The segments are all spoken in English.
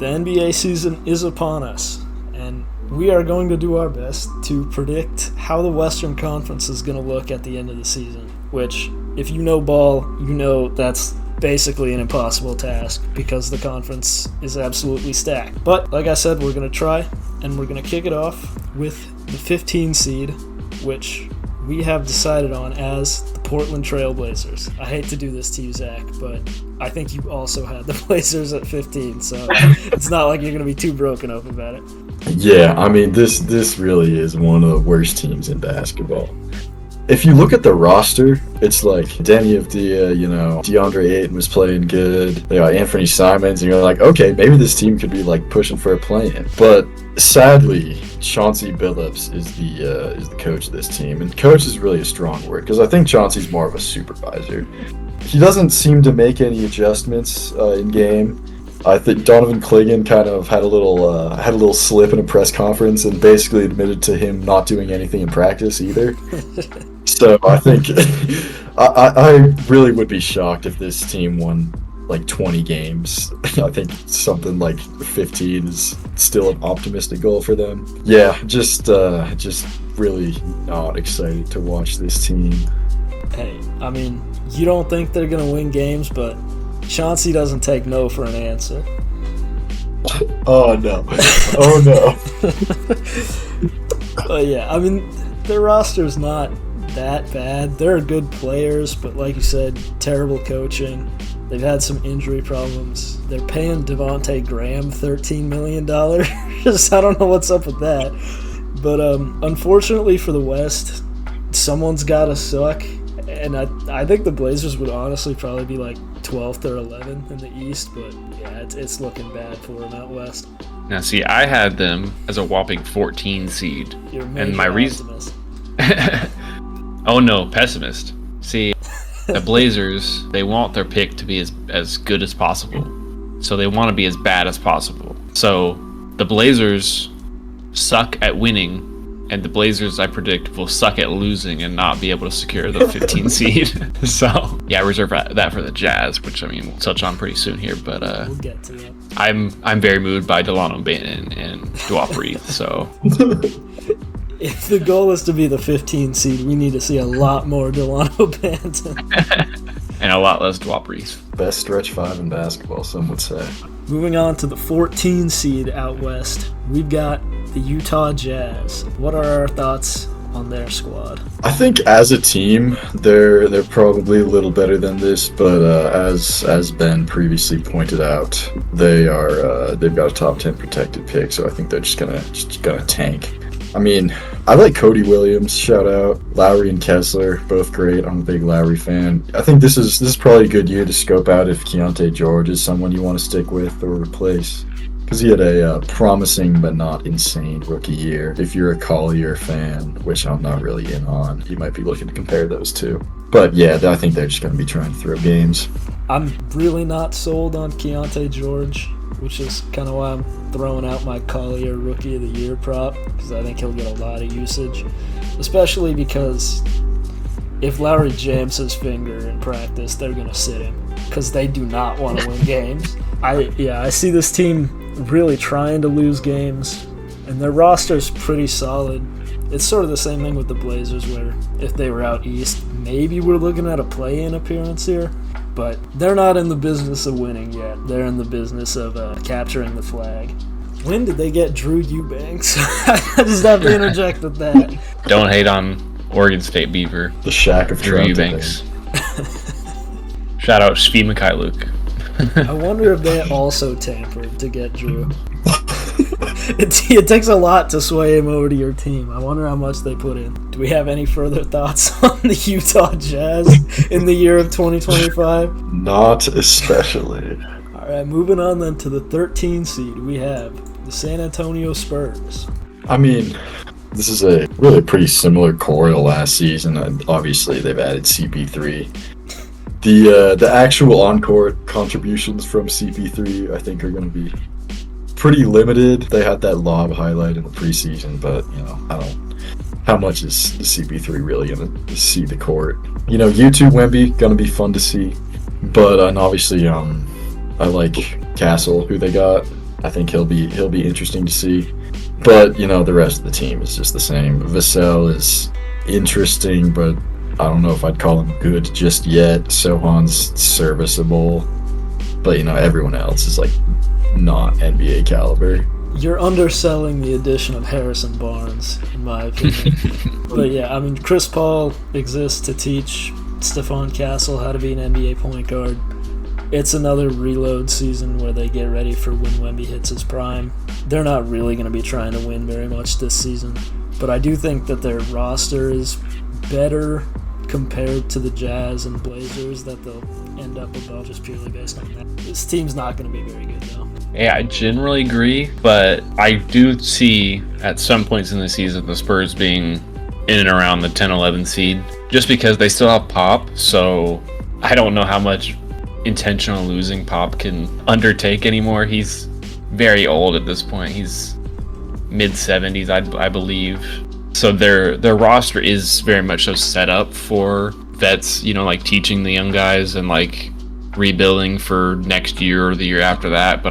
The NBA season is upon us, and we are going to do our best to predict how the Western Conference is going to look at the end of the season, which, if you know ball, you know that's basically an impossible task because the conference is absolutely stacked. But, like I said, we're going to try, and we're going to kick it off with the 15 seed, which we have decided on as the Portland Trail Blazers. I hate to do this to you, Zach, but I think you also had the Blazers at 15, so it's not like you're going to be too broken up about it. Yeah, I mean, this really is one of the worst teams in basketball. If you look at the roster, it's like Deni Avdija, DeAndre Ayton was playing good. They got Anthony Simons, and you're like, okay, maybe this team could be like pushing for a play-in. But sadly, Chauncey Billups is the coach of this team, and coach is really a strong word because I think Chauncey's more of a supervisor. He doesn't seem to make any adjustments in game. I think Donovan Clingan kind of had a little slip in a press conference and basically admitted to him not doing anything in practice either. So I think I really would be shocked if this team won like 20 games. I think something like 15 is still an optimistic goal for them. Yeah, just really not excited to watch this team. Hey, I mean, you don't think they're going to win games, but Chauncey doesn't take no for an answer. Oh no. But yeah, I mean, their roster's not that bad. They're good players, but like you said, terrible coaching. They've had some injury problems. They're paying Devontae Graham $13 million. I don't know what's up with that. But unfortunately for the West, someone's got to suck. And I think the Blazers would honestly probably be like 12th or 11th in the East, but yeah, it's looking bad for them out West. Now, see, I had them as a whopping 14 seed. You're a major and my optimist. Oh no, pessimist. See, the Blazers, they want their pick to be as good as possible. So they want to be as bad as possible. So the Blazers suck at winning, and the Blazers, I predict, will suck at losing and not be able to secure the 15 seed. So, yeah, reserve that for the Jazz, which, I mean, we'll touch on pretty soon here. But we'll get to that. I'm very moved by Delano Banton and Duop Reith, so... If the goal is to be the 15 seed, we need to see a lot more Delano Banton. And a lot less Duop Reith. Best stretch five in basketball, some would say. Moving on to the 14 seed out west, we've got the Utah Jazz. What are our thoughts on their squad? I think as a team, they're probably a little better than this, but as Ben previously pointed out, they've got a top 10 protected pick, so I think they're just gonna tank. I mean, I like Cody Williams, shout out. Lowry and Kessler, both great. I'm a big Lowry fan. I think this is probably a good year to scope out if Keontae George is someone you want to stick with or replace. Because he had a promising but not insane rookie year. If you're a Collier fan, which I'm not really in on, you might be looking to compare those two. But yeah, I think they're just going to be trying to throw games. I'm really not sold on Keontae George, which is kind of why I'm throwing out my Collier Rookie of the Year prop, because I think he'll get a lot of usage, especially because if Lowry jams his finger in practice, they're going to sit him, because they do not want to win games. I see this team really trying to lose games, and their roster's pretty solid. It's sort of the same thing with the Blazers, where if they were out east, maybe we're looking at a play-in appearance here. But they're not in the business of winning yet. They're in the business of capturing the flag. When did they get Drew Eubanks? I just have to interject with that. Don't hate on Oregon State Beaver. The Shack of Drew Eubanks. Shout out Shvi Mikhailuk. I wonder if they also tampered to get Drew. It takes a lot to sway him over to your team. I wonder how much they put in. Do we have any further thoughts on the Utah Jazz in the year of 2025? Not especially. All right, moving on then to the 13 seed, we have the San Antonio Spurs. I mean, this is a really pretty similar core to last season. And obviously, they've added CP3. The actual on-court contributions from CP3, I think, are going to be pretty limited. They had that lob highlight in the preseason, but how much is CP3 really gonna see the court? U2 Wemby gonna be fun to see, but and obviously I like Castle, who they got. I think he'll be interesting to see. But, the rest of the team is just the same. Vassell is interesting, but I don't know if I'd call him good just yet. Sohan's serviceable, but, everyone else is, not NBA caliber. You're underselling the addition of Harrison Barnes, in my opinion. But yeah, Chris Paul exists to teach Stephon Castle how to be an NBA point guard. It's another reload season where they get ready for when Wemby hits his prime. They're not really going to be trying to win very much this season, but I do think that their roster is better compared to the Jazz and Blazers, that they'll end up above just purely based on that. This team's not going to be very good, though. Yeah, I generally agree, but I do see at some points in the season the Spurs being in and around the 10-11 seed, just because they still have Pop, so I don't know how much intentional losing Pop can undertake anymore. He's very old at this point. He's mid-70s, I believe. So their roster is very much so set up for vets, teaching the young guys and rebuilding for next year or the year after that. But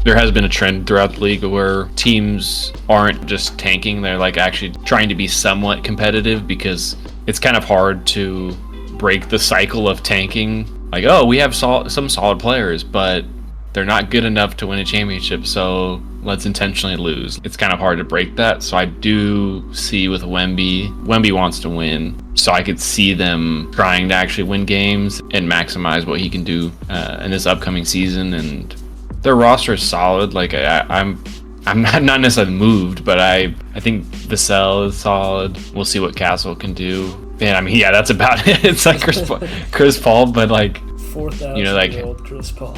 there has been a trend throughout the league where teams aren't just tanking, they're actually trying to be somewhat competitive, because it's kind of hard to break the cycle of tanking. We have some solid players, but they're not good enough to win a championship, so let's intentionally lose. It's kind of hard to break that, so I do see with Wemby wants to win, so I could see them trying to actually win games and maximize what he can do in this upcoming season. And their roster is solid. I'm not necessarily moved, but I think Vassell is solid. We'll see what Castle can do. And that's about it. It's Chris Paul, but 4,000-year-old Chris Paul.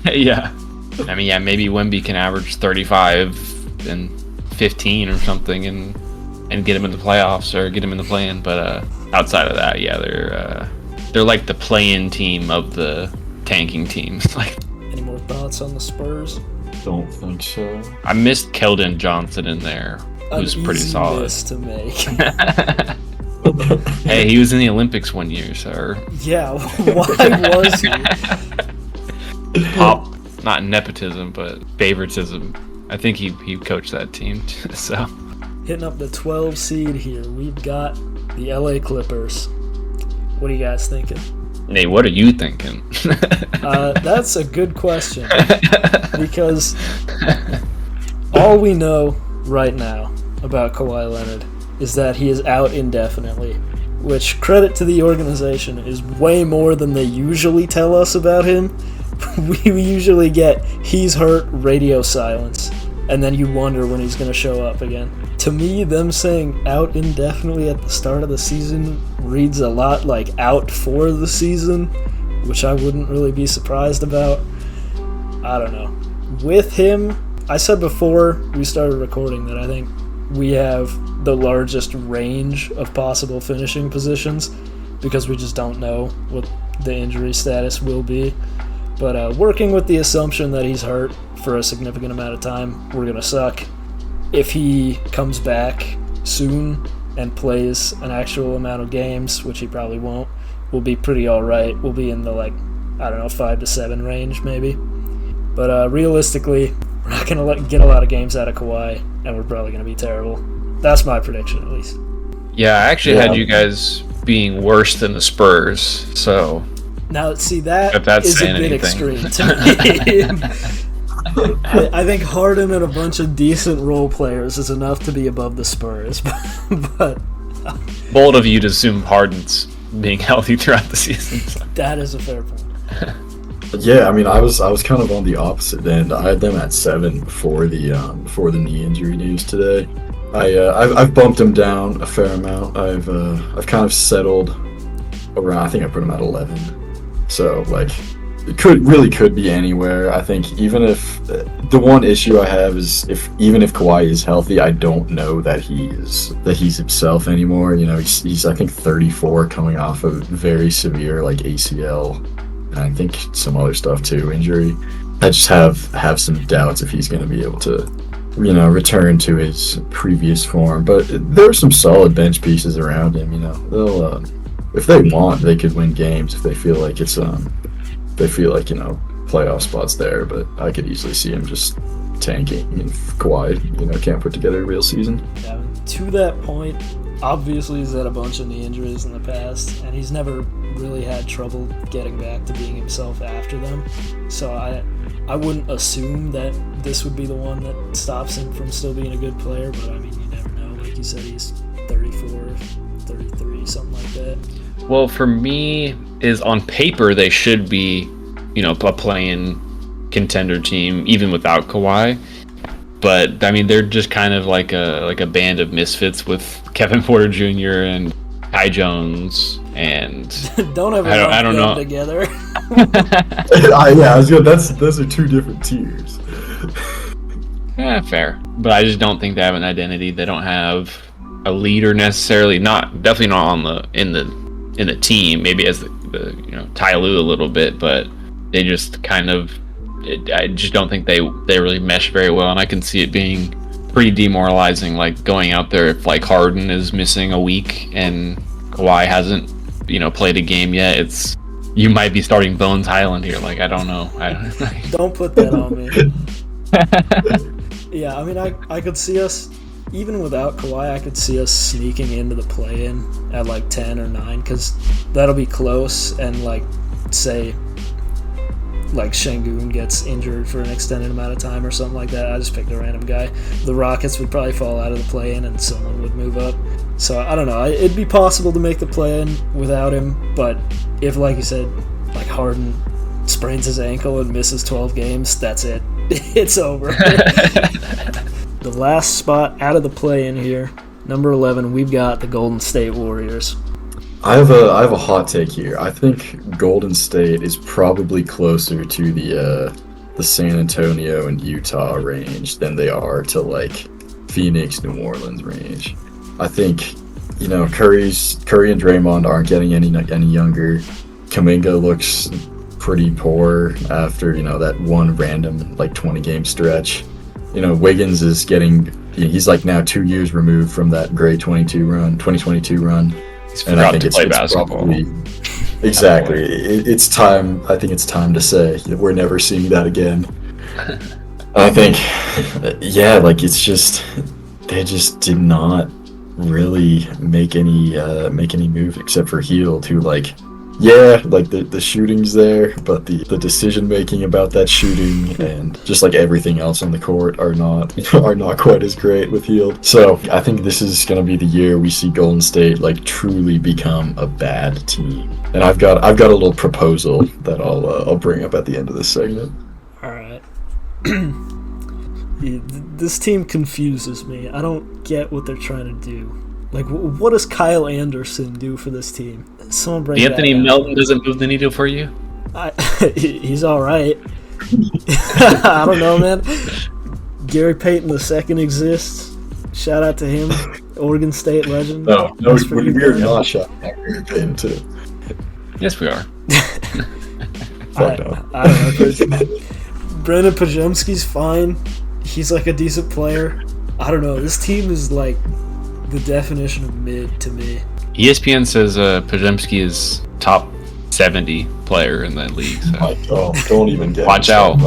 Yeah. Maybe Wemby can average 35 and 15 or something and get him in the playoffs or get him in the play-in. But outside of that, yeah, they're like the play-in team of the tanking teams. Any more thoughts on the Spurs? Don't think so. I missed Keldon Johnson in there, who's pretty solid. Miss to make. Hey, he was in the Olympics one year, sir. Yeah, why was he? Pop, not nepotism, but favoritism. I think he coached that team, so. Hitting up the 12 seed here, we've got the LA Clippers. What are you guys thinking? Hey, what are you thinking? That's a good question, because all we know right now about Kawhi Leonard is that he is out indefinitely, which, credit to the organization, is way more than they usually tell us about him. We usually get, he's hurt, radio silence, and then you wonder when he's going to show up again. To me, them saying out indefinitely at the start of the season reads a lot like out for the season, which I wouldn't really be surprised about. I don't know. With him, I said before we started recording that I think we have the largest range of possible finishing positions because we just don't know what the injury status will be. But working with the assumption that he's hurt for a significant amount of time, we're going to suck. If he comes back soon and plays an actual amount of games, which he probably won't, we'll be pretty alright. We'll be in the 5 to 7 range maybe. But realistically, we're not going to get a lot of games out of Kawhi, and we're probably going to be terrible. That's my prediction, at least. Yeah, I actually had you guys being worse than the Spurs, so... Now, see, that is a bit extreme to me. I think Harden and a bunch of decent role players is enough to be above the Spurs, but... Bold of you to assume Harden's being healthy throughout the season. So. That is a fair point. Yeah, I was kind of on the opposite end. I had them at 7 before the knee injury news today. I've bumped them down a fair amount. I've kind of settled around. I think I put them at 11. So it could be anywhere. I think even if the one issue I have is even if Kawhi is healthy, I don't know that he's himself anymore. He's I think 34, coming off a very severe ACL, and I think some other stuff too, injury. I just have some doubts if he's going to be able to return to his previous form. But there are some solid bench pieces around him. They'll if they want, they could win games if they feel like it's playoff spots there, but I could easily see him just tanking. I mean, Kawhi, can't put together a real season. Yeah, to that point, obviously he's had a bunch of knee injuries in the past, and he's never really had trouble getting back to being himself after them. So I wouldn't assume that this would be the one that stops him from still being a good player, but I mean, you never know. Like you said, he's 34, 33, something like that. Well, for me, is on paper they should be, a play-in contender team even without Kawhi. But I mean, they're just kind of like a band of misfits with Kevin Porter Jr. and Ty Jones and don't ever I don't know together. Those are two different tiers. Yeah, fair. But I just don't think they have an identity. They don't have a leader necessarily. Definitely not in the team. Maybe as the Ty Lue a little bit, but they just kind of. I just don't think they really mesh very well, and I can see it being pretty demoralizing. Like going out there if like Harden is missing a week and Kawhi hasn't played a game yet. You might be starting Bones Highland here. Like I don't know. Don't put that on me. Yeah, I mean I could see us even without Kawhi. I could see us sneaking into the play-in at like 10 or 9 because that'll be close. And like say. Like Şengün gets injured for an extended amount of time or something like that. I just picked a random guy. The Rockets would probably fall out of the play-in and someone would move up. So I don't know. It'd be possible to make the play-in without him, but if, like you said, like Harden sprains his ankle and misses 12 games, that's it. It's over. The last spot out of the play-in here, number 11, we've got the Golden State Warriors. I have a hot take here. I think Golden State is probably closer to the San Antonio and Utah range than they are to like Phoenix, New Orleans range. I think Curry and Draymond aren't getting any younger. Kuminga looks pretty poor after that one random like 20 game stretch. Wiggins is he's like now 2 years removed from that great 2022 run. And I think to play basketball. Exactly. It's time. I think it's time to say that we're never seeing that again. I think, it's just they just did not really make any move except for Hield, who the shooting's there, but the decision making about that shooting and just like everything else on the court are not quite as great with Hield. So I think this is gonna be the year we see Golden State like truly become a bad team. And I've got a little proposal that I'll bring up at the end of this segment. All right. This team confuses me. I don't get what they're trying to do. Like, what does Kyle Anderson do for this team? Someone break Anthony Melton doesn't move the needle for you? He's all right. I don't know, man. Gary Payton II exists. Shout out to him. Oregon State legend. No, we're not shouting at Gary Payton too. Yes, we are. I don't know. Brandon Pajemski's fine. He's like a decent player. I don't know. This team is like the definition of mid to me. ESPN says Pajemski is top 70 player in that league. So. Don't even get watch out.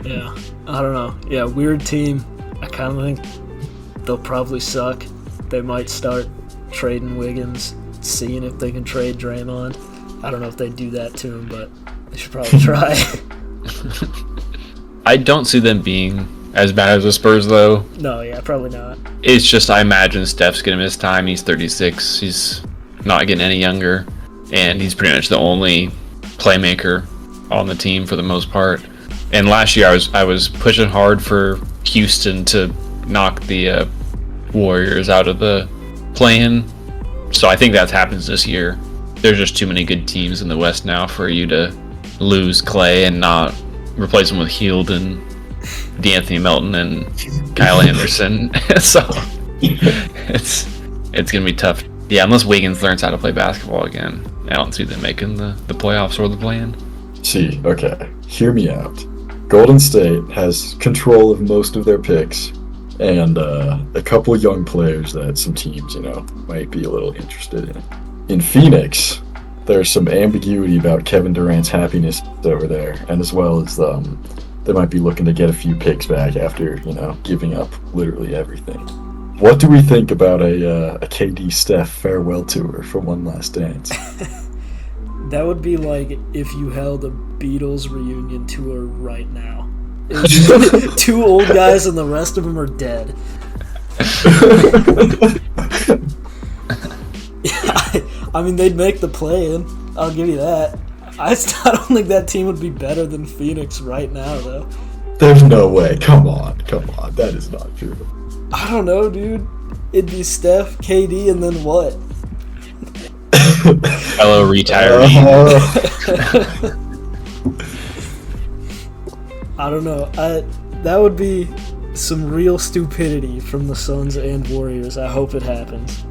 Yeah, I don't know. Yeah, weird team. I kind of think they'll probably suck. They might start trading Wiggins, seeing if they can trade Draymond. I don't know if they do that to him, but they should probably try. I don't see them being as bad as the Spurs, though. No, yeah, probably not. It's just I imagine Steph's going to miss time. He's 36. He's not getting any younger. And he's pretty much the only playmaker on the team for the most part. And last year I was pushing hard for Houston to knock the Warriors out of the play-in. So I think that happens this year. There's just too many good teams in the West now for you to lose Clay and not replace him with Hield and DeAnthony Melton and Kyle Anderson. So it's gonna be tough. Yeah, unless Wiggins learns how to play basketball again, I don't see them making the playoffs or the play-in. See, okay, hear me out. Golden State has control of most of their picks and a couple young players that some teams, might be a little interested in. In Phoenix, there's some ambiguity about Kevin Durant's happiness over there, and as well as they might be looking to get a few picks back after giving up literally everything. What do we think about a KD Steph farewell tour for one last dance? That would be like if you held a Beatles reunion tour right now. It was just 2 old guys and the rest of them are dead. I mean, they'd make the play-in. I'll give you that. I don't think that team would be better than Phoenix right now, though. There's no way. Come on. That is not true. I don't know, dude. It'd be Steph, KD, and then what? Fellow retiree. I don't know. That would be some real stupidity from the Suns and Warriors. I hope it happens.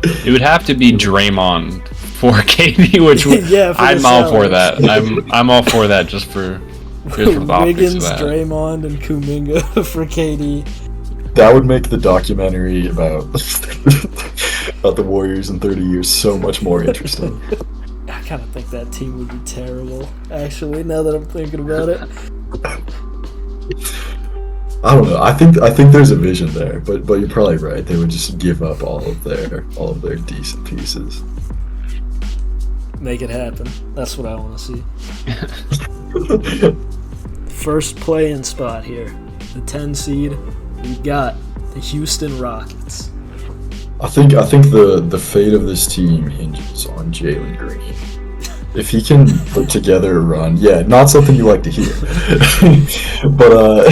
It would have to be Draymond for KD, which would, yeah, I'm all for that. I'm all for that just for the Wiggins, optics of that. Draymond, and Kuminga for KD. That would make the documentary about the Warriors in 30 years so much more interesting. I kind of think that team would be terrible, actually, now that I'm thinking about it. I don't know. I think there's a vision there, but you're probably right. They would just give up all of their decent pieces. Make it happen. That's what I want to see. First play-in spot here. The 10 seed. We've got the Houston Rockets. I think the fate of this team hinges on Jalen Green. If he can put together a run, not something you like to hear, but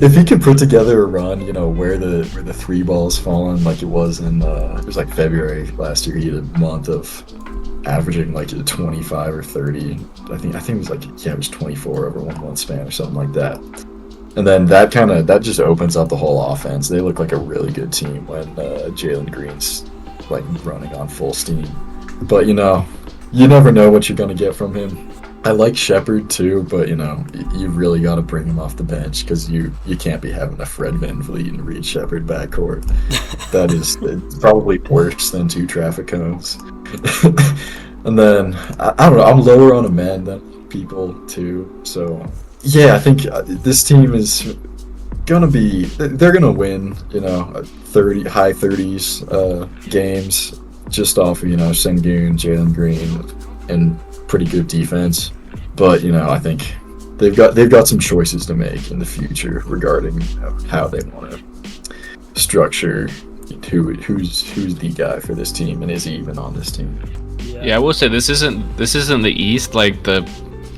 if he can put together a run, where the 3 balls falling like it was in it was like February last year. He had a month of averaging like 25 or 30. I think it was like it was 24 over 1 month span or something like that. And then that just opens up the whole offense. They look like a really good team when Jalen Green's like running on full steam. But you never know what you're gonna get from him. I like Shepherd too, but you really got to bring him off the bench because you can't be having a Fred VanVleet and Reed Shepherd backcourt. That is probably worse than 2 traffic cones. And then I don't know. I'm lower on a man than people too, so. Yeah, I think this team is gonna be. They're gonna win, 30 high 30s games just off of Sengun, Jalen Green, and pretty good defense. But I think they've got some choices to make in the future regarding how they want to structure who's the guy for this team and is he even on this team. Yeah, I will say this isn't the East. Like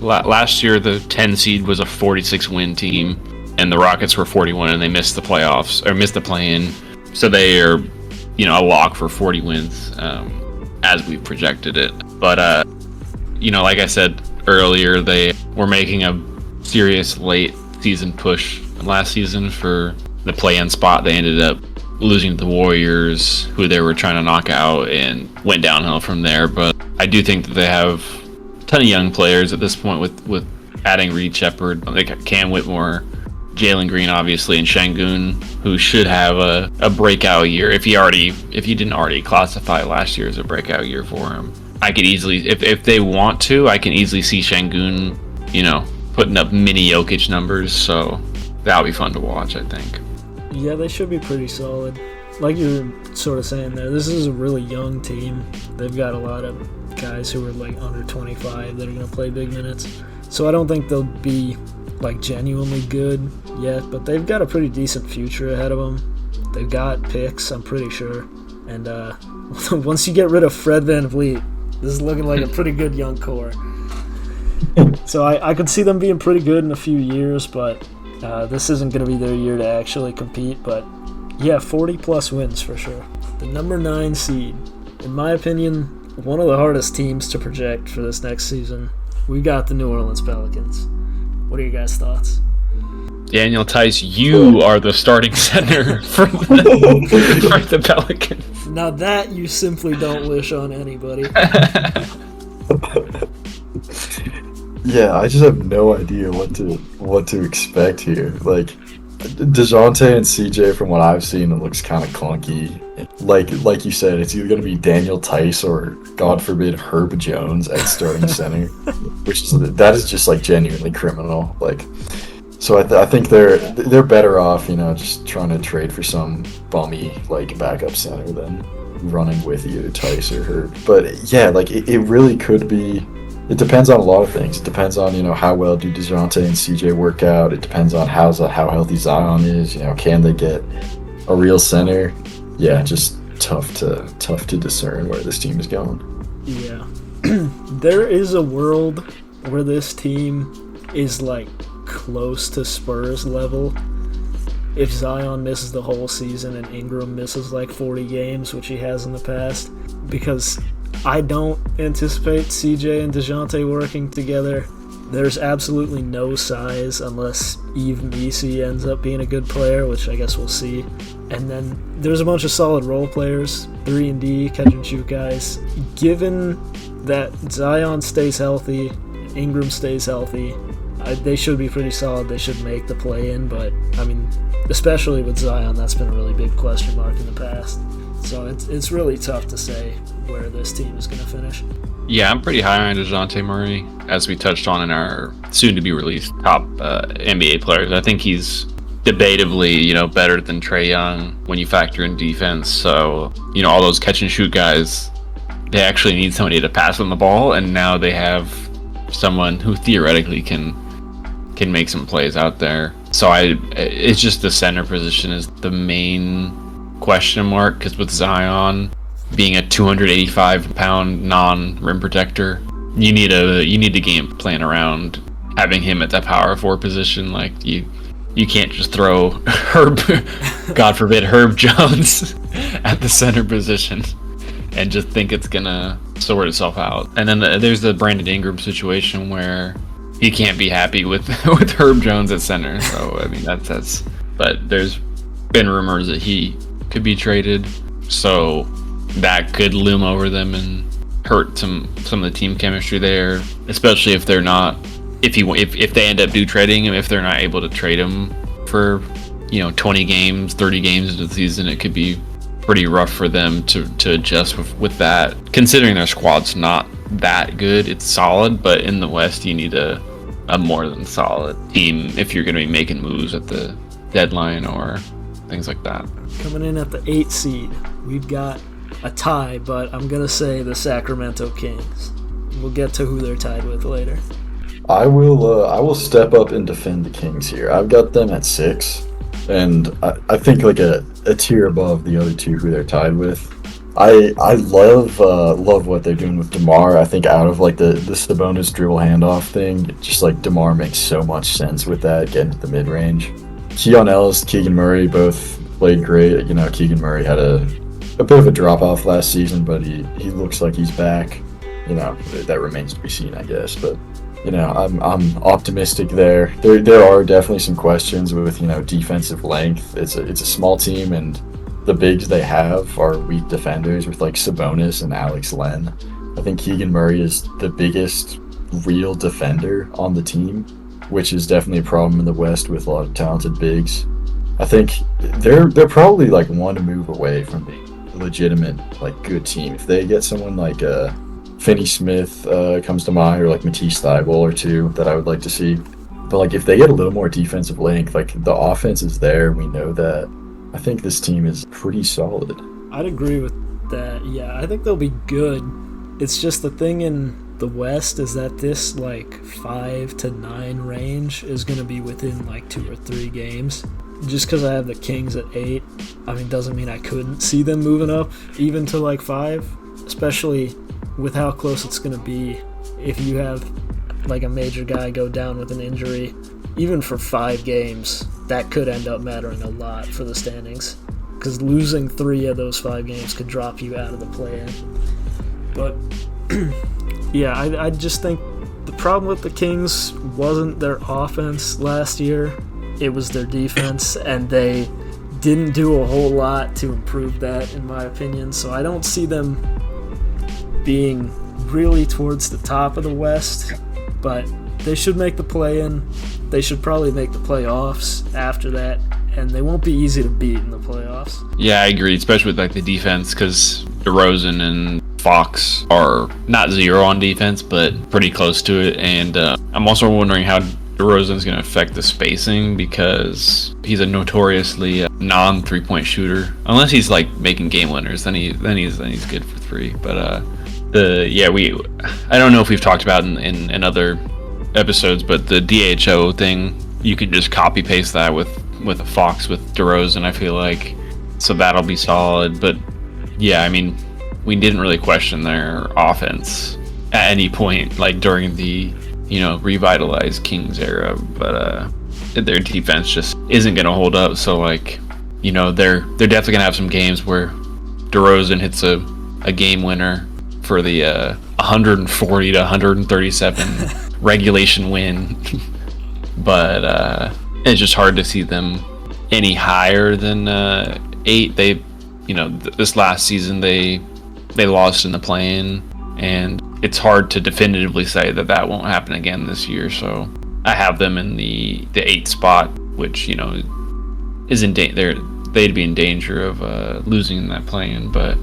last year, the 10 seed was a 46 win team, and the Rockets were 41, and they missed the playoffs or missed the play-in. So they are, a lock for 40 wins as we projected it. But like I said earlier, they were making a serious late season push last season for the play-in spot. They ended up losing to the Warriors, who they were trying to knock out, and went downhill from there. But I do think that they have a ton of young players at this point with adding Reed Shepherd. They got Cam Whitmore, Jalen Green, obviously, and Şengün, who should have a breakout year if he didn't already classify last year as a breakout year for him. I could easily, if they want to, I can easily see Şengün, putting up mini Jokic numbers. So that'll be fun to watch, I think. Yeah, they should be pretty solid. Like you were sort of saying there, this is a really young team. They've got a lot of guys who are like under 25 that are going to play big minutes. So I don't think they'll be like genuinely good yet, but they've got a pretty decent future ahead of them. They've got picks, I'm pretty sure. And once you get rid of Fred VanVleet, this is looking like a pretty good young core. So I could see them being pretty good in a few years, but this isn't going to be their year to actually compete. But yeah, 40-plus wins for sure. The number 9 seed, in my opinion, one of the hardest teams to project for this next season. We got the New Orleans Pelicans. What are your guys' thoughts? Daniel Tice, you are the starting center for the Pelicans. Now that you simply don't wish on anybody. Yeah, I just have no idea what to expect here. Like, DeJounte and CJ, from what I've seen, it looks kind of clunky. Like you said, it's either going to be Daniel Tice or, God forbid, Herb Jones at starting center, that is just like genuinely criminal. Like, so I think they're better off, just trying to trade for some bummy like backup center than running with either Tice or Herb. But yeah, like it really could be. It depends on a lot of things. It depends on, how well do DeJounte and CJ work out. It depends on how healthy Zion is. Can they get a real center? Yeah, just tough to discern where this team is going. Yeah. There is a world where this team is like close to Spurs level. If Zion misses the whole season and Ingram misses like 40 games, which he has in the past, because I don't anticipate CJ and DeJounte working together. There's absolutely no size unless Yves Missi ends up being a good player, which I guess we'll see. And then there's a bunch of solid role players, 3-and-D, catch-and-shoot guys. Given that Zion stays healthy, Ingram stays healthy, they should be pretty solid. They should make the play-in, but, especially with Zion, that's been a really big question mark in the past. So it's really tough to say where this team is going to finish. Yeah, I'm pretty high on DeJounte Murray, as we touched on in our soon-to-be-released top NBA players. I think he's debatably, better than Trae Young when you factor in defense. So, all those catch-and-shoot guys, they actually need somebody to pass on the ball, and now they have someone who theoretically can make some plays out there. So it's just the center position is the main question mark, because with Zion being a 285-pound non-rim protector, you need a game plan around having him at that power forward position. Like you can't just throw Herb, God forbid, Herb Jones at the center position and just think it's gonna sort itself out. And then there's the Brandon Ingram situation where he can't be happy with Herb Jones at center. So that's. But there's been rumors that he could be traded, so that could loom over them and hurt some of the team chemistry there, especially if they're not, if they end up trading him, if they're not able to trade him for 20 games, 30 games into the season. It could be pretty rough for them to adjust with that, considering their squad's not that good. It's solid, but in the West you need a more than solid team if you're going to be making moves at the deadline or things like that. Coming in at the 8th seed, we've got a tie, but I'm going to say the Sacramento Kings. We'll get to who they're tied with later. I will step up and defend the Kings here. I've got them at 6, and I think like a tier above the other two who they're tied with. I love what they're doing with DeMar. I think out of like the Sabonis dribble handoff thing, just like DeMar makes so much sense with that, getting to the mid range. Keon Ellis, Keegan Murray both played great. Keegan Murray had a bit of a drop off last season, but he looks like he's back. That remains to be seen, I guess. But I'm optimistic there. There are definitely some questions with defensive length. It's a small team, and the bigs they have are weak defenders with like Sabonis and Alex Len. I think Keegan Murray is the biggest real defender on the team, which is definitely a problem in the West with a lot of talented bigs. I think they're probably like one move away from being a legitimate like good team. If they get someone like Finney Smith comes to mind, or like Matisse Thybulle or two that I would like to see. But like if they get a little more defensive length, like the offense is there, we know that. I think this team is pretty solid. I'd agree with that. Yeah, I think they'll be good. It's just the thing in the West is that this like 5 to 9 range is going to be within like 2 or 3 games. Just because I have the Kings at 8, doesn't mean I couldn't see them moving up even to like 5, especially with how close it's going to be if you have like a major guy go down with an injury. Even for 5 games, that could end up mattering a lot for the standings, because losing 3 of those 5 games could drop you out of the play-in. But yeah, I just think the problem with the Kings wasn't their offense last year. It was their defense, and they didn't do a whole lot to improve that, in my opinion. So I don't see them being really towards the top of the West, but they should make the play-in. They should probably make the playoffs after that, and they won't be easy to beat in the playoffs. Yeah, I agree, especially with like the defense, because DeRozan and Fox are not zero on defense, but pretty close to it. And I'm also wondering how DeRozan's going to affect the spacing, because he's a notoriously non 3-point shooter. Unless he's like making game winners, then he's good for three. But I don't know if we've talked about in other episodes, but the DHO thing, you could just copy paste that with a Fox with DeRozan, I feel like, so that'll be solid. But yeah, I mean, we didn't really question their offense at any point, like during the revitalized Kings era, but their defense just isn't going to hold up. So like, they're definitely going to have some games where DeRozan hits a game winner for the 140 to 137 regulation win, but it's just hard to see them any higher than 8. They, this last season they lost in the play-in, and it's hard to definitively say that won't happen again this year. So I have them in the 8th spot, which is in they'd be in danger of losing in that play-in. But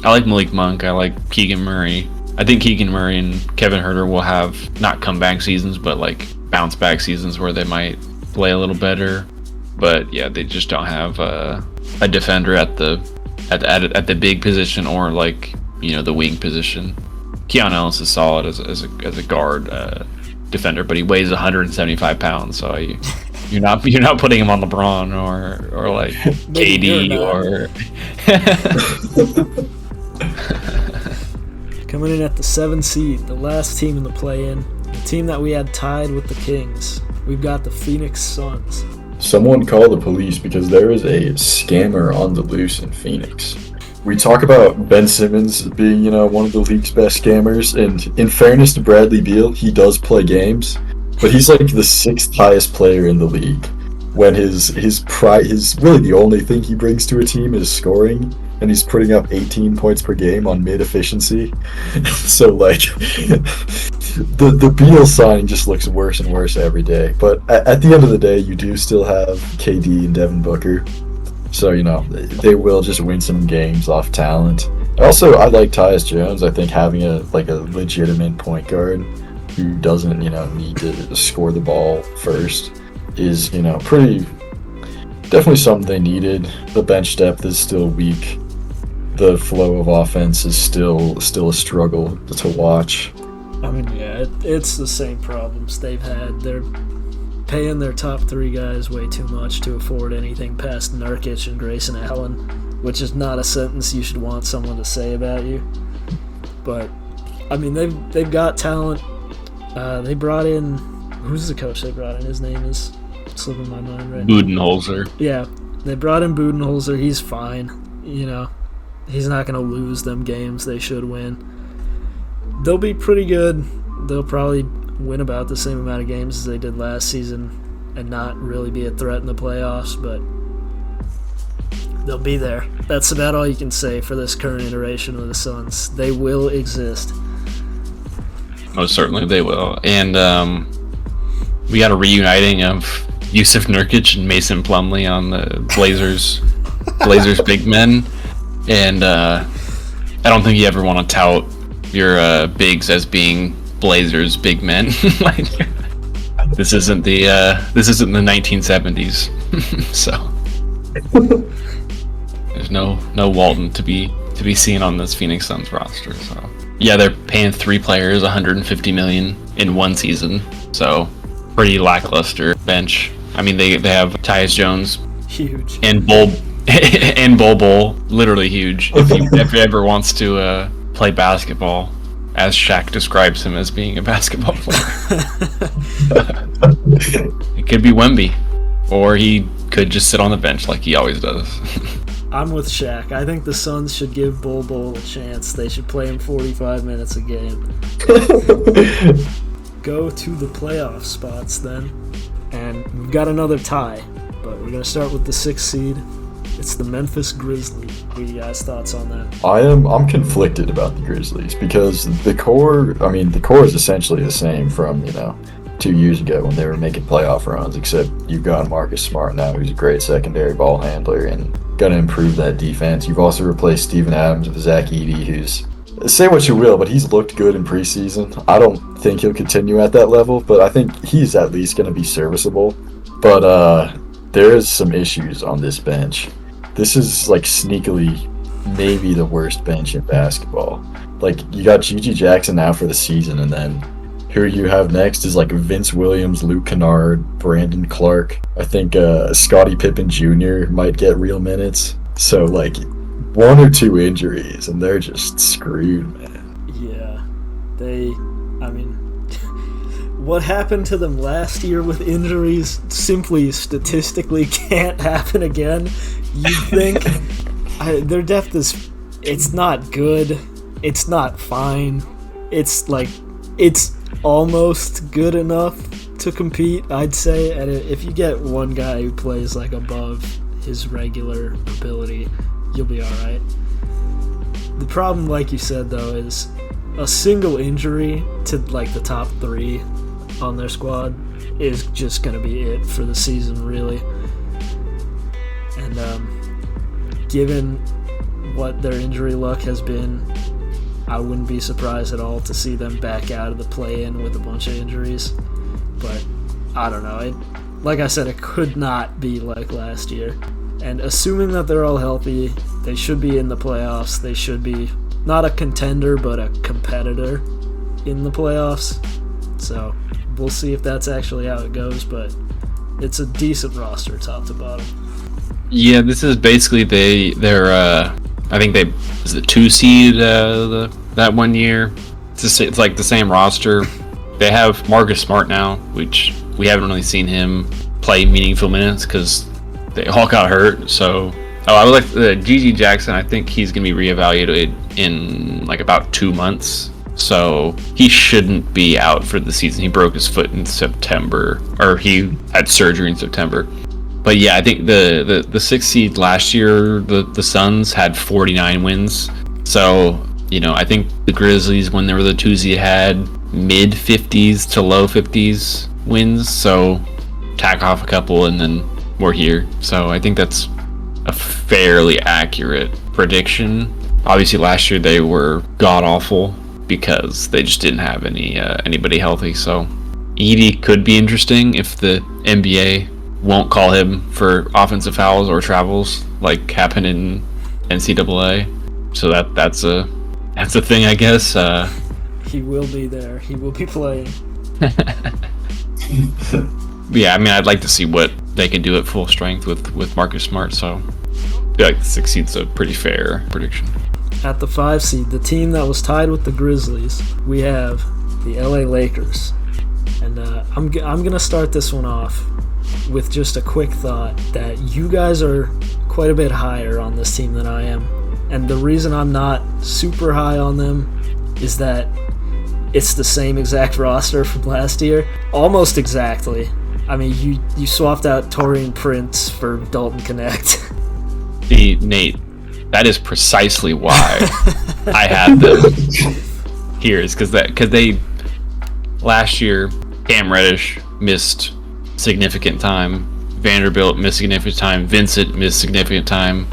I like Malik Monk. I like Keegan Murray. I think Keegan Murray and Kevin Huerter will have not comeback seasons, but like bounce back seasons where they might play a little better. But yeah, they just don't have a defender at the big position, or like the wing position. Keon Ellis is solid as a guard defender, but he weighs 175 pounds, so you're not putting him on LeBron or like KD or. Coming in at the 7th seed, the last team in the play-in, the team that we had tied with the Kings. We've got the Phoenix Suns. Someone call the police, because there is a scammer on the loose in Phoenix. We talk about Ben Simmons being, one of the league's best scammers, and in fairness to Bradley Beal, he does play games, but he's like the 6th highest player in the league. When his really the only thing he brings to a team is scoring, and he's putting up 18 points per game on mid efficiency. So like, the Beal signing just looks worse and worse every day. But at the end of the day, you do still have KD and Devin Booker. So, they will just win some games off talent. Also, I like Tyus Jones. I think having a legitimate point guard who doesn't, need to score the ball first is, definitely something they needed. The bench depth is still weak. The flow of offense is still a struggle to watch. I mean, yeah, it's the same problems they've had. They're paying their top 3 guys way too much to afford anything past Nurkic and Grayson Allen, which is not a sentence you should want someone to say about you. But I mean, they've got talent. They brought in, who's the coach they brought in? His name is slipping my mind right now. Budenholzer. Yeah, they brought in Budenholzer. He's fine. He's not going to lose them games they should win. They'll be pretty good. They'll probably win about the same amount of games as they did last season and not really be a threat in the playoffs, but they'll be there. That's about all you can say for this current iteration of the Suns. They will exist. Most certainly they will. And we got a reuniting of Yusuf Nurkic and Mason Plumlee on the Blazers big men. And I don't think you ever want to tout your bigs as being Blazers big men. Like, this isn't the 1970s. So there's no Walton to be seen on this Phoenix Suns roster. So yeah, they're paying 3 players $150 million in one season. So pretty lackluster bench. I mean, they have Tyus Jones, huge, and Bol, literally huge. If he ever wants to play basketball, as Shaq describes him as being a basketball player. It could be Wemby, or he could just sit on the bench like he always does. I'm with Shaq. I think the Suns should give Bol a chance. They should play him 45 minutes a game. Go to the playoff spots then. And we've got another tie, but we're going to start with the 6th seed. It's the Memphis Grizzlies. What are you guys' thoughts on that? I'm conflicted about the Grizzlies because the core is essentially the same from, 2 years ago when they were making playoff runs, except you've got Marcus Smart now, who's a great secondary ball handler and going to improve that defense. You've also replaced Steven Adams with Zach Edey, who's, say what you will, but he's looked good in preseason. I don't think he'll continue at that level, but I think he's at least going to be serviceable. But there is some issues on this bench. This is like sneakily maybe the worst bench in basketball. Like, you got Gigi Jackson now for the season, and then who you have next is like Vince Williams, Luke Kennard, Brandon Clark. I think Scottie Pippen Jr. might get real minutes. So like 1 or 2 injuries and they're just screwed, man. Yeah, what happened to them last year with injuries simply statistically can't happen again. You'd think their depth is, it's not good, it's not fine, it's almost good enough to compete, I'd say. And if you get one guy who plays like above his regular ability, you'll be alright. The problem, like you said, though, is a single injury to like the top 3 on their squad is just going to be it for the season, really. And given what their injury luck has been, I wouldn't be surprised at all to see them back out of the play-in with a bunch of injuries. But I don't know. Like I said, it could not be like last year. And assuming that they're all healthy, they should be in the playoffs. They should be not a contender, but a competitor in the playoffs. So we'll see if that's actually how it goes, but it's a decent roster top to bottom. Yeah, this is basically they're I think they was the 2 seed that one year. It's like the same roster. They have Marcus Smart now, which we haven't really seen him play meaningful minutes because they all got hurt. So I would like Gigi Jackson. I think he's gonna be reevaluated in like about 2 months. So he shouldn't be out for the season. He broke his foot in September, or he had surgery in September. But yeah, I think the 6th seed last year, the Suns had 49 wins. So, I think the Grizzlies, when they were the 2 seed, had mid 50s to low 50s wins. So tack off a couple and then we're here. So I think that's a fairly accurate prediction. Obviously last year they were god awful because they just didn't have anybody healthy. So Edey could be interesting if the NBA won't call him for offensive fouls or travels like happened in NCAA. So that's a thing, I guess. He will be there. He will be playing. Yeah, I'd like to see what they can do at full strength with Marcus Smart. So I feel like the 6 seed's a pretty fair prediction. At the 5 seed, the team that was tied with the Grizzlies, we have the LA Lakers. And I'm going to start this one off with just a quick thought that you guys are quite a bit higher on this team than I am. And the reason I'm not super high on them is that it's the same exact roster from last year. Almost exactly. You swapped out Taurean Prince for Dalton Connect. See, Nate, that is precisely why I had them here. Is because they last year, Cam Reddish missed significant time, Vanderbilt missed significant time, Vincent missed significant time.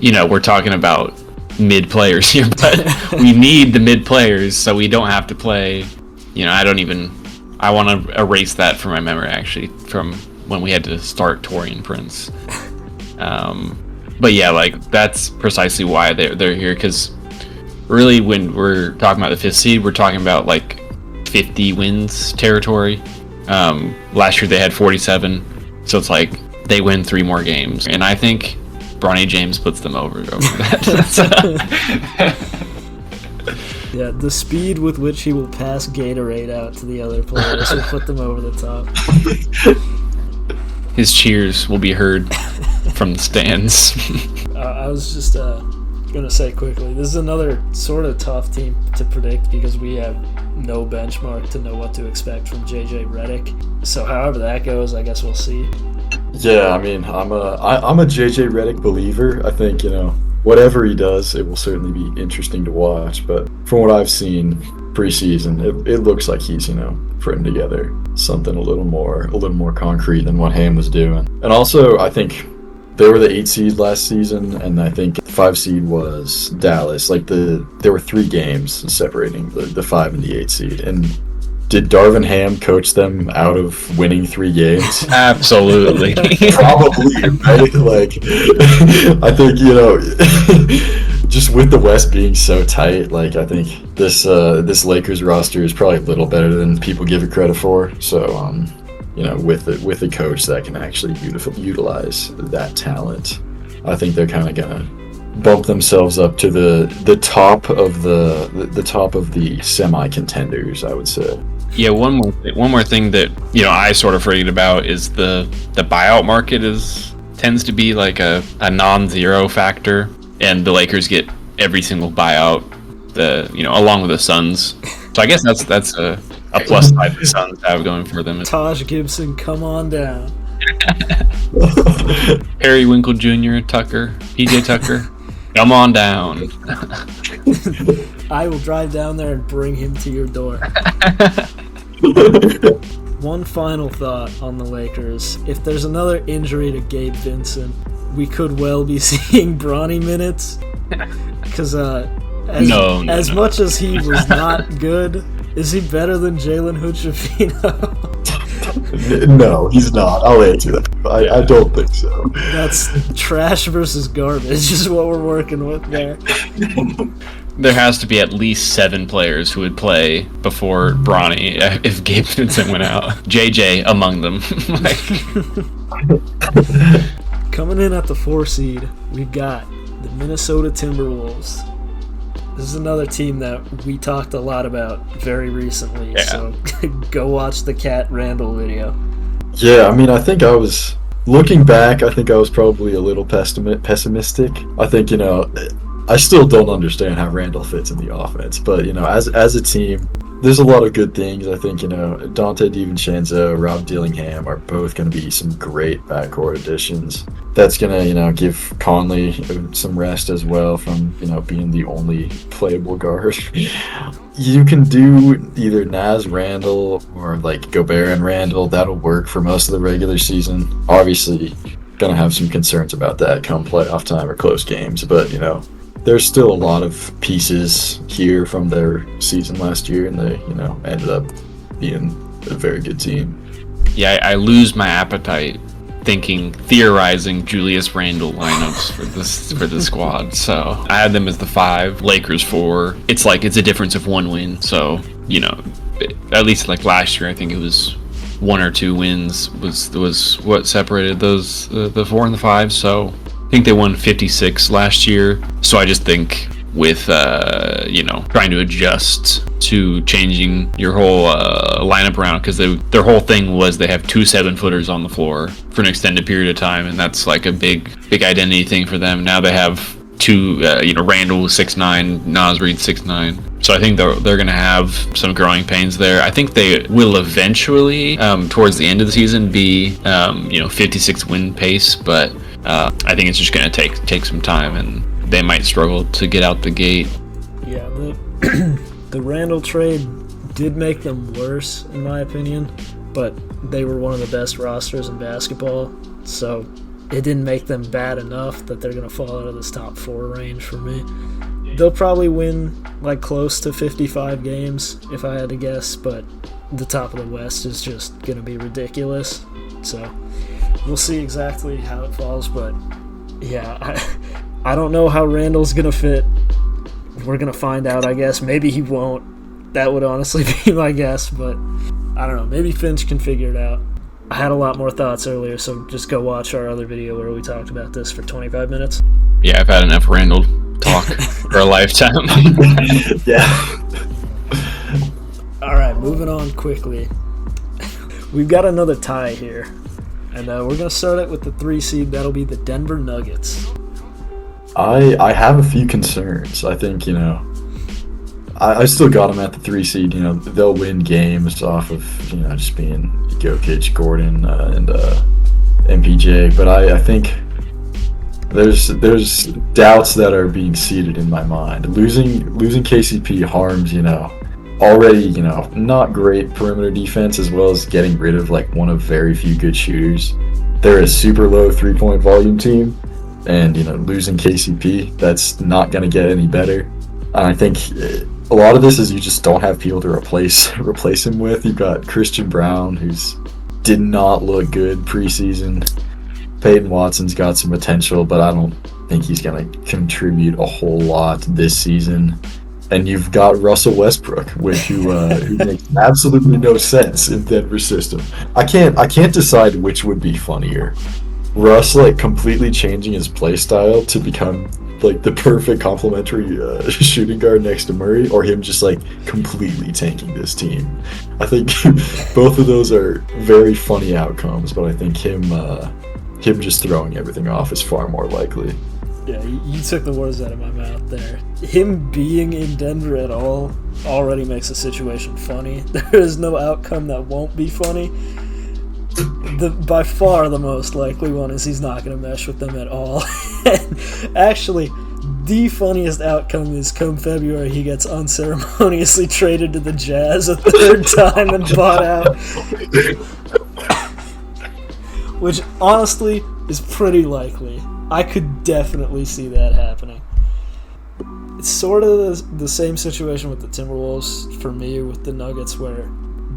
We're talking about mid players here, but we need the mid players so we don't have to play. I want to erase that from my memory, actually, from when we had to start Taurean Prince. But yeah, that's precisely why they're here, because really when we're talking about the 5th seed, we're talking about 50 wins territory. Last year they had 47, so it's they win 3 more games, and I think Bronny James puts them over that. Yeah, the speed with which he will pass Gatorade out to the other players will put them over the top. His cheers will be heard from the stands. I was just going to say quickly, this is another sort of tough team to predict because we have no benchmark to know what to expect from JJ Redick. So however that goes, I guess we'll see. Yeah, I mean, I'm a JJ Redick believer. I think, whatever he does, it will certainly be interesting to watch. But from what I've seen preseason, it looks like he's, putting together something a little more concrete than what Ham was doing. And also, I think they were the 8 seed last season, and I think the 5 seed was Dallas. Like there were 3 games separating the 5 and the 8 seed, and did Darvin Ham coach them out of winning 3 games? Absolutely. Probably, right? Like, I think, just with the West being so tight, like, I think this Lakers roster is probably a little better than people give it credit for. So, with a coach that can actually utilize that talent, I think they're kind of gonna bump themselves up to the top of the semi contenders, I would say. Yeah, one more thing that I sort of forget about is the buyout market tends to be like a non-zero factor, and the Lakers get every single buyout, along with the Suns. So I guess that's a plus side the Suns have going for them. Taj Gibson, come on down. Harry Winkle Jr., Tucker, PJ Tucker, come on down. I will drive down there and bring him to your door. One final thought on the Lakers. If there's another injury to Gabe Vincent, we could well be seeing Bronny minutes. Because as much as he was not good, is he better than Jalen Hood-Schifino? No, he's not. I'll answer that. I don't think so. That's trash versus garbage is what we're working with there. There has to be at least 7 players who would play before Bronny if Gabe Vincent went out. JJ among them. Coming in at the 4 seed, we've got the Minnesota Timberwolves. This is another team that we talked a lot about very recently, so go watch the Cat Randall video. Yeah, I mean, looking back, I think I was probably a little pessimistic. I think, I still don't understand how Randall fits in the offense, but, as a team, there's a lot of good things. I think, Dante DiVincenzo, Rob Dillingham are both going to be some great backcourt additions. That's going to, give Conley some rest as well from, being the only playable guard. You can do either Naz Randall or, Gobert and Randall. That'll work for most of the regular season. Obviously, going to have some concerns about that come playoff time or close games, but, there's still a lot of pieces here from their season last year, and they, ended up being a very good team. Yeah, I lose my appetite theorizing Julius Randle lineups for this squad. So I had them as the 5, Lakers 4. It's a difference of 1 win. So at least last year, I think it was 1 or 2 wins was what separated those the 4 and the 5. So I think they won 56 last year. So I just think with trying to adjust to changing your whole lineup around, because their whole thing was they have 2 7-footers on the floor for an extended period of time, and that's like a big identity thing for them. Now they have 2 Randall 6'9", Naz Reid 6'9". So I think they're going to have some growing pains there. I think they will eventually, towards the end of the season, be 56 win pace, but I think it's just going to take some time, and they might struggle to get out the gate. Yeah, the Randall trade did make them worse, in my opinion, but they were one of the best rosters in basketball, so it didn't make them bad enough that they're going to fall out of this top 4 range for me. They'll probably win close to 55 games, if I had to guess, but the top of the West is just going to be ridiculous, so we'll see exactly how it falls, but yeah, I don't know how Randall's going to fit. We're going to find out, I guess. Maybe he won't. That would honestly be my guess, but I don't know. Maybe Finch can figure it out. I had a lot more thoughts earlier, so just go watch our other video where we talked about this for 25 minutes. Yeah, I've had enough Randall talk for a lifetime. Yeah. All right, moving on quickly. We've got another tie here, and we're going to start it with the 3 seed. That'll be the Denver Nuggets. I have a few concerns. I think, I still got them at the 3 seed. They'll win games off of, just being Jokic, Gordon, and MPJ, but I think there's doubts that are being seeded in my mind. Losing KCP harms, already, not great perimeter defense, as well as getting rid of like one of very few good shooters. They're a super low 3-point volume team, and losing KCP, that's not going to get any better. And I think a lot of this is you just don't have people to replace him with. You've got Christian Brown, who's did not look good preseason. Peyton Watson's got some potential, but I don't think he's going to contribute a whole lot this season. And you've got Russell Westbrook, who makes absolutely no sense in Denver's system. I can't decide which would be funnier. Russ like completely changing his play style to become like the perfect complementary shooting guard next to Murray, or him just like completely tanking this team. I think both of those are very funny outcomes, but I think him just throwing everything off is far more likely. Yeah, you took the words out of my mouth there. Him being in Denver at all already makes the situation funny. There is no outcome that won't be funny. By far the most likely one is he's not going to mesh with them at all. And actually, the funniest outcome is come February he gets unceremoniously traded to the Jazz a third time and bought out. Which honestly is pretty likely. I could definitely see that happening. It's sort of the same situation with the Timberwolves for me with the Nuggets, where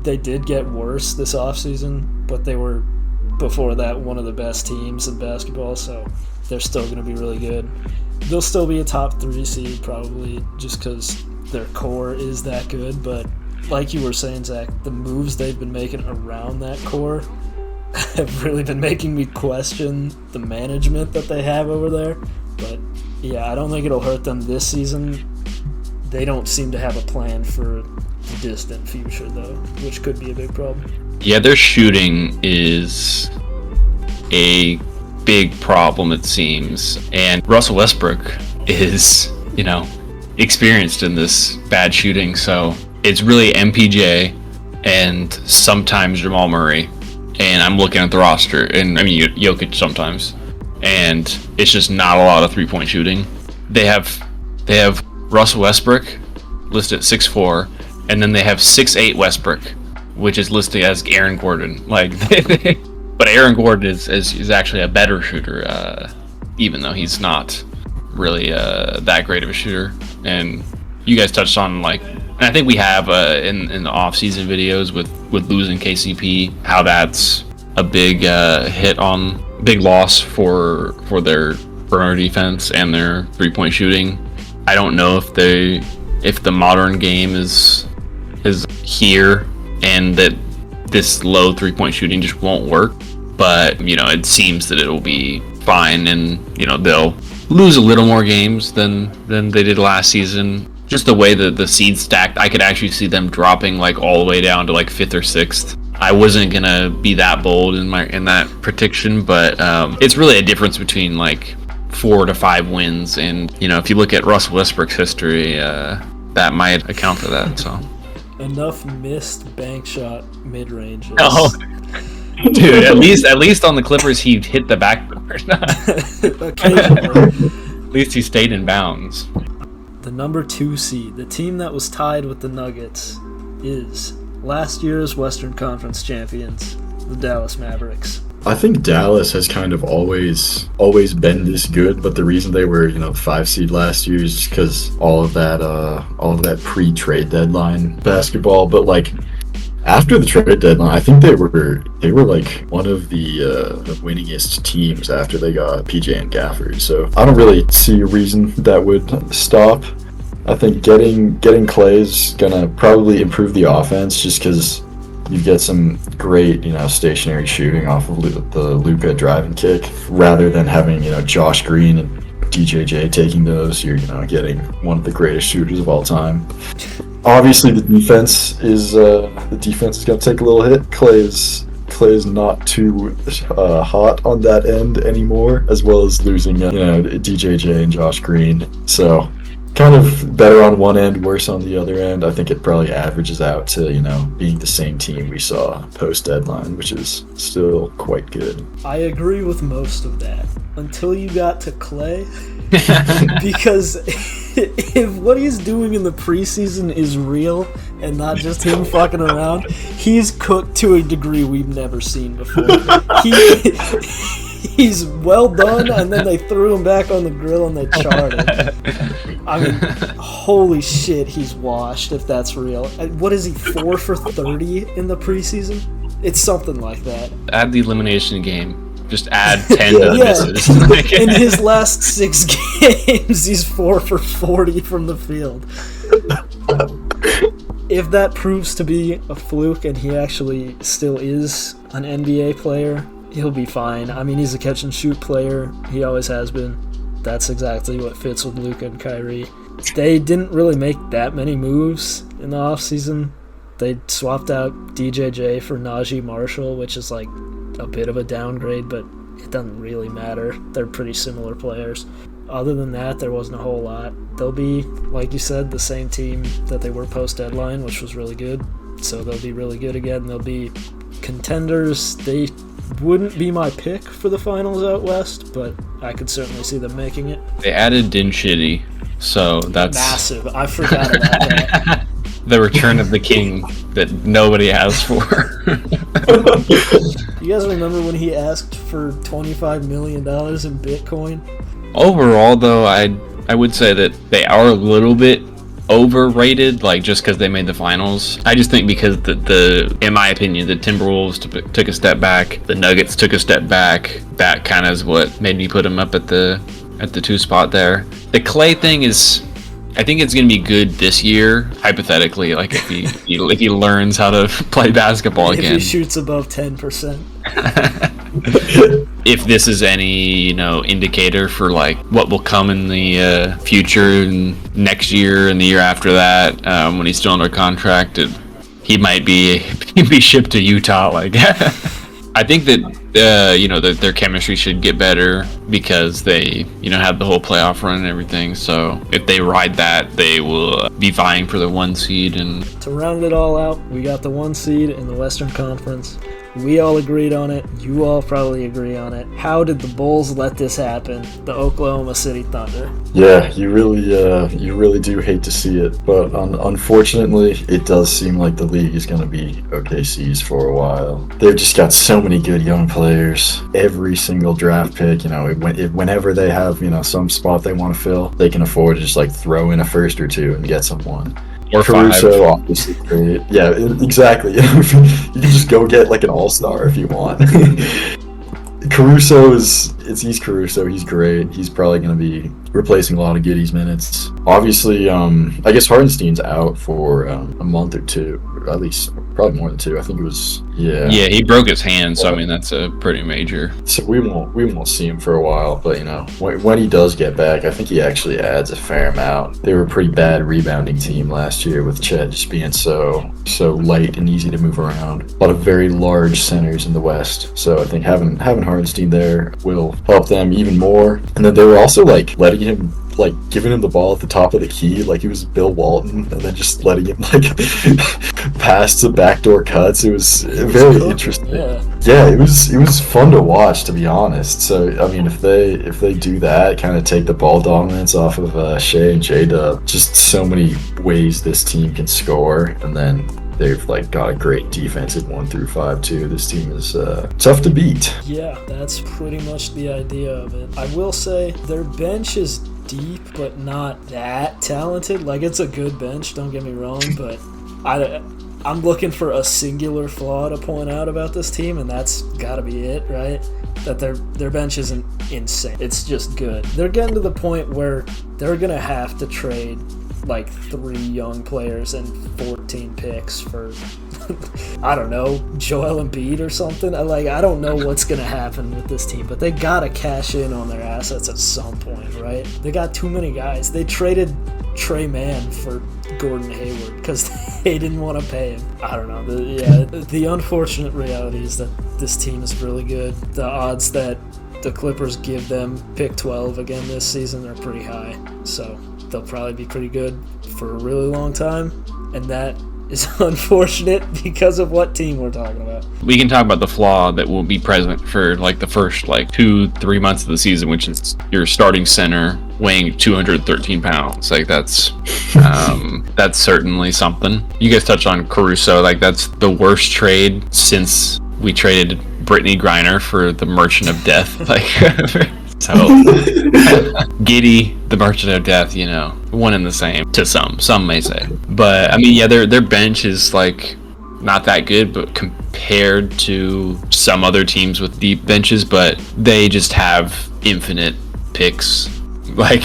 they did get worse this offseason, but they were, before that, one of the best teams in basketball, so they're still going to be really good. They'll still be a top 3 seed probably, just because their core is that good, but like you were saying, Zach, the moves they've been making around that core have really been making me question the management that they have over there. But yeah, I don't think it'll hurt them this season. They don't seem to have a plan for the distant future, though, which could be a big problem. Yeah, their shooting is a big problem, it seems. And Russell Westbrook is, experienced in this bad shooting. So it's really MPJ and sometimes Jamal Murray. And I'm looking at the roster, and I mean Jokic sometimes, and it's just not a lot of 3-point shooting. They have Russell Westbrook listed at 6'4", and then they have 6'8" Westbrook, which is listed as Aaron Gordon. But Aaron Gordon is actually a better shooter, even though he's not really that great of a shooter. And you guys touched on and I think we have in the off-season videos with losing KCP, how that's a big big loss for their perimeter defense and their 3-point shooting. I don't know if the modern game is here and that this low 3-point shooting just won't work, but it seems that it'll be fine, and they'll lose a little more games than they did last season. Just the way that the seed stacked, I could actually see them dropping all the way down to 5th or 6th. I wasn't gonna be that bold in that prediction, but it's really a difference between 4 to 5 wins, and if you look at Russell Westbrook's history, that might account for that. So enough missed bank shot mid ranges. Oh, dude, at least on the Clippers he hit the backboard. Occasionally. At least he stayed in bounds. The number 2 seed, the team that was tied with the Nuggets, is last year's Western Conference champions, the Dallas Mavericks. I think Dallas has kind of always been this good, but the reason they were, 5 seed last year is just because all of that pre-trade deadline basketball. But after the trade deadline, I think they were one of the winningest teams after they got PJ and Gafford. So I don't really see a reason that would stop. I think getting Clay is gonna probably improve the offense, just because you get some great stationary shooting off of the Luka drive and kick, rather than having Josh Green and DJJ taking those. You're getting one of the greatest shooters of all time. Obviously, the defense is going to take a little hit. Clay is not too hot on that end anymore, as well as losing DJJ and Josh Green. So kind of better on one end, worse on the other end. I think it probably averages out to, being the same team we saw post-deadline, which is still quite good. I agree with most of that until you got to Clay. Because if what he's doing in the preseason is real and not just him fucking around, he's cooked to a degree we've never seen before. He's well done, and then they threw him back on the grill and they charred him. I mean, holy shit, he's washed if that's real. What is he, 4 for 30 in the preseason? It's something like that. Add the elimination game. Just add 10 to the misses. In his last 6 games, he's 4 for 40 from the field. If that proves to be a fluke and he actually still is an NBA player, he'll be fine. I mean, he's a catch-and-shoot player. He always has been. That's exactly what fits with Luka and Kyrie. They didn't really make that many moves in the offseason. They swapped out DJJ for Najee Marshall, which is like a bit of a downgrade, but it doesn't really matter. They're pretty similar players. Other than that, there wasn't a whole lot. They'll be, like you said, the same team that they were post-deadline, which was really good. So they'll be really good again. They'll be contenders. They wouldn't be my pick for the finals out west, but I could certainly see them making it. They added Dinwiddie, so that's massive. I forgot about that. The return of the king that nobody asked for. You guys remember when he asked for $25 million in Bitcoin? Overall, though, I would say that they are a little bit overrated, like just because they made the finals. I just think because the in my opinion, the Timberwolves took a step back, the Nuggets took a step back. That kind of is what made me put them up at the 2 spot there. The Clay thing is, I think it's going to be good this year, hypothetically, like if he learns how to play basketball again. If he shoots above 10%. If this is any, indicator for like what will come in the future and next year and the year after that, when he's still under contract, he might be shipped to Utah. Like, I think that their chemistry should get better because they have the whole playoff run and everything. So if they ride that, they will be vying for the 1 seed. And to round it all out, we got the 1 seed in the Western Conference. We all agreed on it. You all probably agree on it. How did the Bulls let this happen? The Oklahoma City Thunder. Yeah, you really do hate to see it, but unfortunately, it does seem like the league is going to be OKC's for a while. They've just got so many good young players. Every single draft pick, whenever they have some spot they want to fill, they can afford to just like throw in a first or two and get someone. Or Caruso, 5. obviously great. Yeah, exactly. You can just go get like an all-star if you want. He's Caruso. He's great. He's probably going to be replacing a lot of Giddey's minutes. Obviously, I guess Hardenstein's out for a month or 2, at least probably more than 2. I think it was Yeah, he broke his hand, so I mean that's a pretty major. So we won't see him for a while, but when he does get back, I think he actually adds a fair amount. They were a pretty bad rebounding team last year with Chet just being so light and easy to move around. A lot of very large centers in the West, so I think having Hardenstein there will help them even more. And then they were also like letting him, like giving him the ball at the top of the key like he was Bill Walton, and then just letting him like pass the backdoor cuts. It was very interesting. Yeah, it was fun to watch, to be honest. So I mean, if they do that, kind of take the ball dominance off of Shea and J-Dub, just so many ways this team can score, and then they've like got a great defensive 1 through 5 too. This team is tough to beat. Yeah, that's pretty much the idea of it. I will say their bench is deep, but not that talented. Like, it's a good bench, don't get me wrong, but I'm looking for a singular flaw to point out about this team, and that's got to be it, right? That their bench isn't insane. It's just good. They're getting to the point where they're gonna have to trade like 3 young players and 14 picks for I don't know, Joel Embiid or something. I don't know what's gonna happen with this team, but they gotta cash in on their assets at some point, right? They got too many guys. They traded Trey Mann for Gordon Hayward because they didn't want to pay him. I don't know. The unfortunate reality is that this team is really good. The odds that the Clippers give them pick 12 again this season are pretty high. So they'll probably be pretty good for a really long time, and that is unfortunate because of what team we're talking about. We can talk about the flaw that will be present for like the first like 2-3 months of the season, which is your starting center weighing 213 pounds. Like that's certainly something. You guys touched on Caruso. Like that's the worst trade since we traded Brittany Griner for the Merchant of Death. Like so Giddey, the Merchant of Death, you know, one and the same to some may say. But I mean, yeah, their bench is like not that good, but compared to some other teams with deep benches, but they just have infinite picks. Like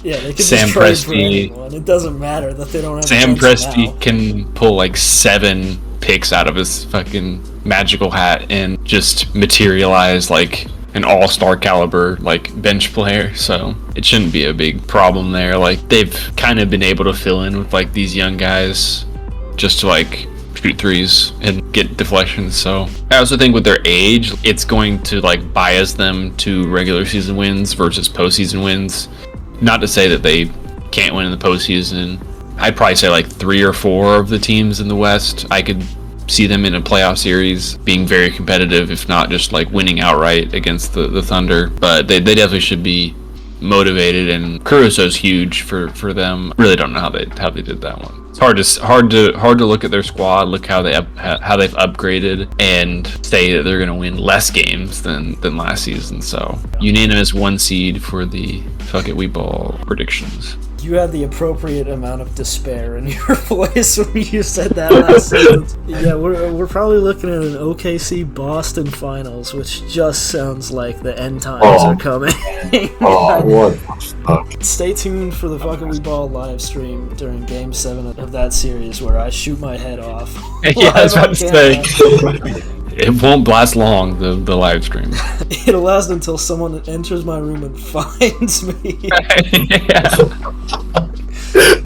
yeah, they can Sam just trade for Presti. anyone. It doesn't matter that they don't have Sam a bench Presti now. can pull like 7 picks out of his fucking magical hat and just materialize like an all-star caliber like bench player, so it shouldn't be a big problem there. Like they've kind of been able to fill in with like these young guys just to like shoot threes and get deflections. So I also think with their age, it's going to like bias them to regular season wins versus postseason wins. Not to say that they can't win in the postseason. I'd probably say like 3 or 4 of the teams in the West, I could see them in a playoff series being very competitive, if not just like winning outright against the Thunder. But they definitely should be motivated, and Caruso's huge for them. Really don't know how they did that one. It's hard to look at their squad, look how they've upgraded, and say that they're going to win less games than last season. So unanimous 1 seed for the Fuck It We Ball predictions. You had the appropriate amount of despair in your voice when you said that last sentence. Yeah, we're probably looking at an OKC Boston finals, which just sounds like the end times are coming. What the fuck? Stay tuned for the Fucking We Ball live stream during Game 7 of that series where I shoot my head off. Yeah, I was live on about to say. camera. It won't last long, the live stream. It'll last until someone enters my room and finds me. Yeah.